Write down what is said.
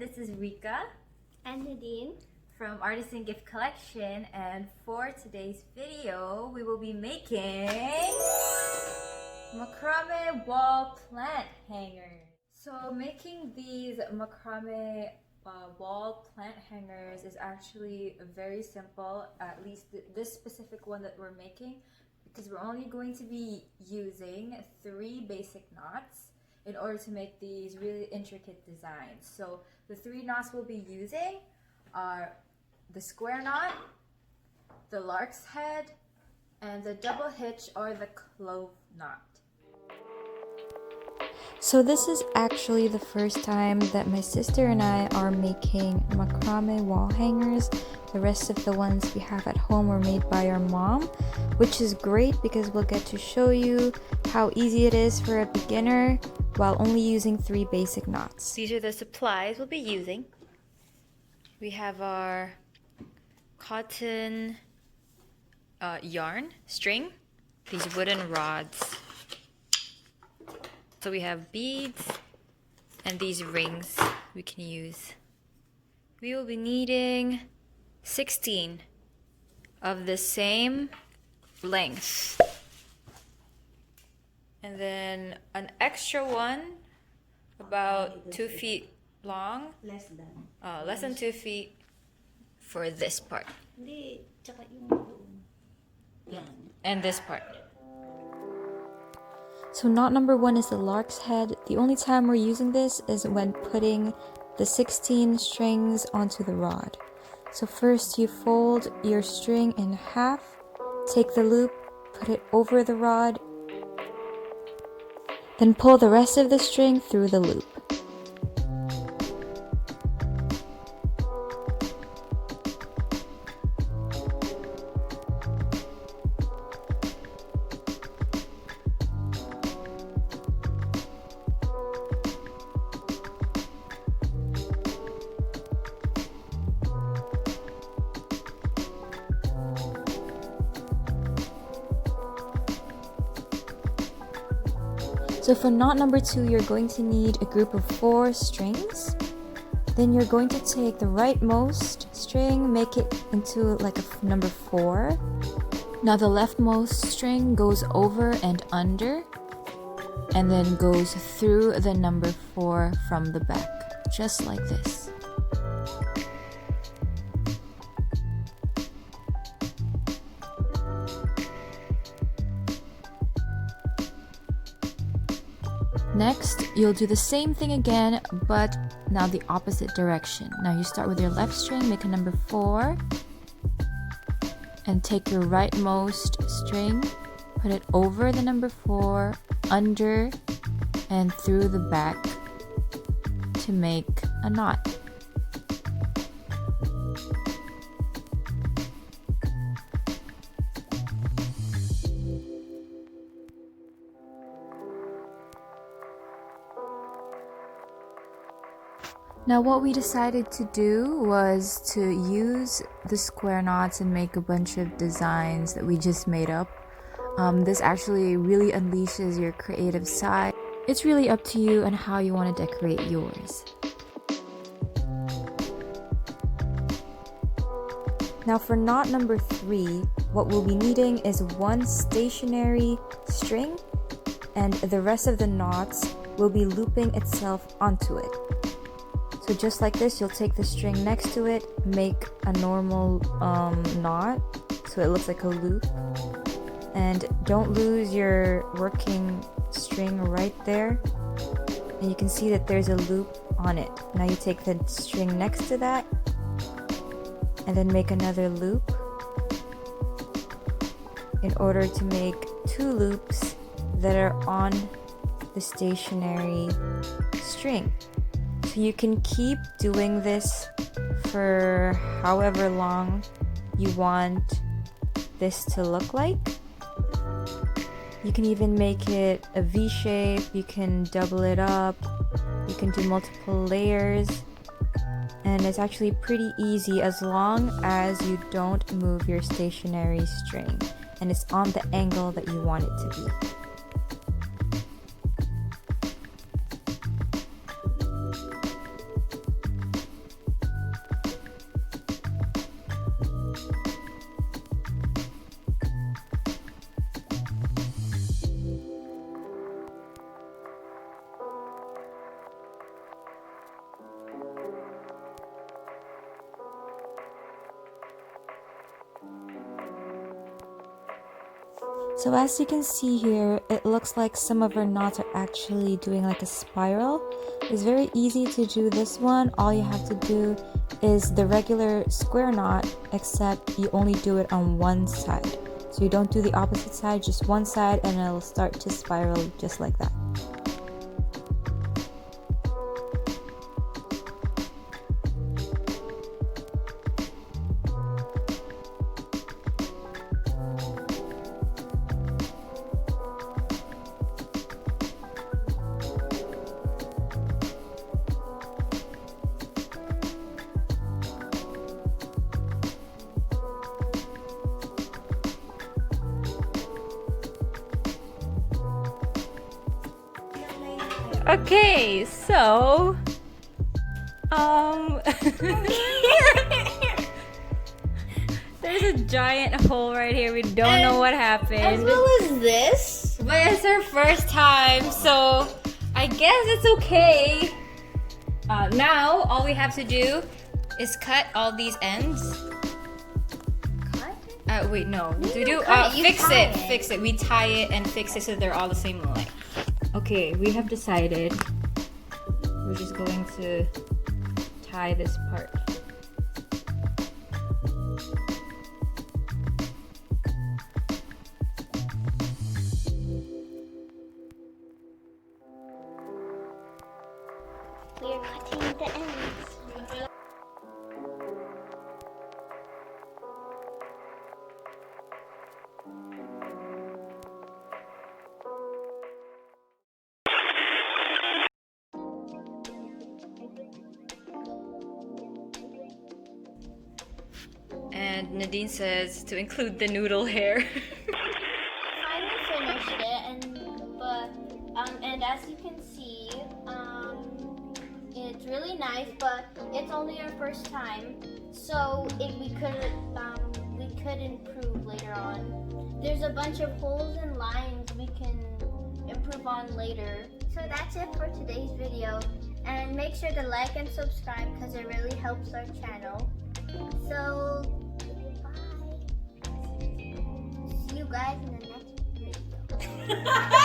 this is RICA and Nadine from Artisan Gift Collection, and for today's video we will be making macrame wall plant hangers. So making these macrame wall plant hangers is actually very simple, at least this specific one that we're making, because we're only going to be using 3 basic knots in order to make these really intricate designs. So the 3 knots we'll be using are the square knot, the lark's head, and the double hitch or the clove knot. So this is actually the first time that my sister and I are making macrame wall hangers. The rest of the ones we have at home were made by our mom, which is great because we'll get to show you how easy it is for a beginner while only using 3 basic knots. These are the supplies we'll be using. We have our cotton yarn, string, these wooden rods. So we have beads and these rings we can use. We will be needing 16 of the same length. And then an extra one about 2 feet long. Less than 2 feet for this part. And this part. So knot number 1 is the lark's head. The only time we're using this is when putting the 16 strings onto the rod. So first you fold your string in half, take the loop, put it over the rod, then pull the rest of the string through the loop. So for knot number 2, you're going to need a group of 4 strings. Then you're going to take the rightmost string, make it into like a number 4. Now the leftmost string goes over and under, and then goes through the number 4 from the back, just like this. Next, you'll do the same thing again, but now the opposite direction. Now you start with your left string, make a number 4, and take your rightmost string, put it over the number 4, under, and through the back to make a knot. Now what we decided to do was to use the square knots and make a bunch of designs that we just made up. This actually really unleashes your creative side. It's really up to you and how you want to decorate yours. Now for knot number 3, what we'll be needing is 1 stationary string, and the rest of the knots will be looping itself onto it. So just like this, you'll take the string next to it, make a normal knot so it looks like a loop, and don't lose your working string right there, and you can see that there's a loop on it. Now you take the string next to that and then make another loop in order to make 2 loops that are on the stationary string. So you can keep doing this for however long you want this to look like. You can even make it a V shape, you can double it up, you can do multiple layers, and it's actually pretty easy as long as you don't move your stationary string and it's on the angle that you want it to be. So as you can see here, it looks like some of our knots are actually doing like a spiral. It's very easy to do this one. All you have to do is the regular square knot, except you only do it on one side. So you don't do the opposite side, just one side, and it'll start to spiral just like that. Okay, so there's a giant hole right here. We don't know what happened. As well as this. But it's our first time, so I guess it's okay. Now all we have to do is cut all these ends. Cut? Wait, no. You Do cut it, you fix tie it. it. Fix it. We tie it and fix it so they're all the same length. Okay, we have decided we're just going to tie this part. We are cutting the ends. And Nadine says to include the noodle hair. Finally finished it, and as you can see, it's really nice, but it's only our first time, so we could improve later on. There's a bunch of holes and lines we can improve on later. So that's it for today's video, and make sure to like and subscribe because it really helps our channel. So bye. See you guys in the next video.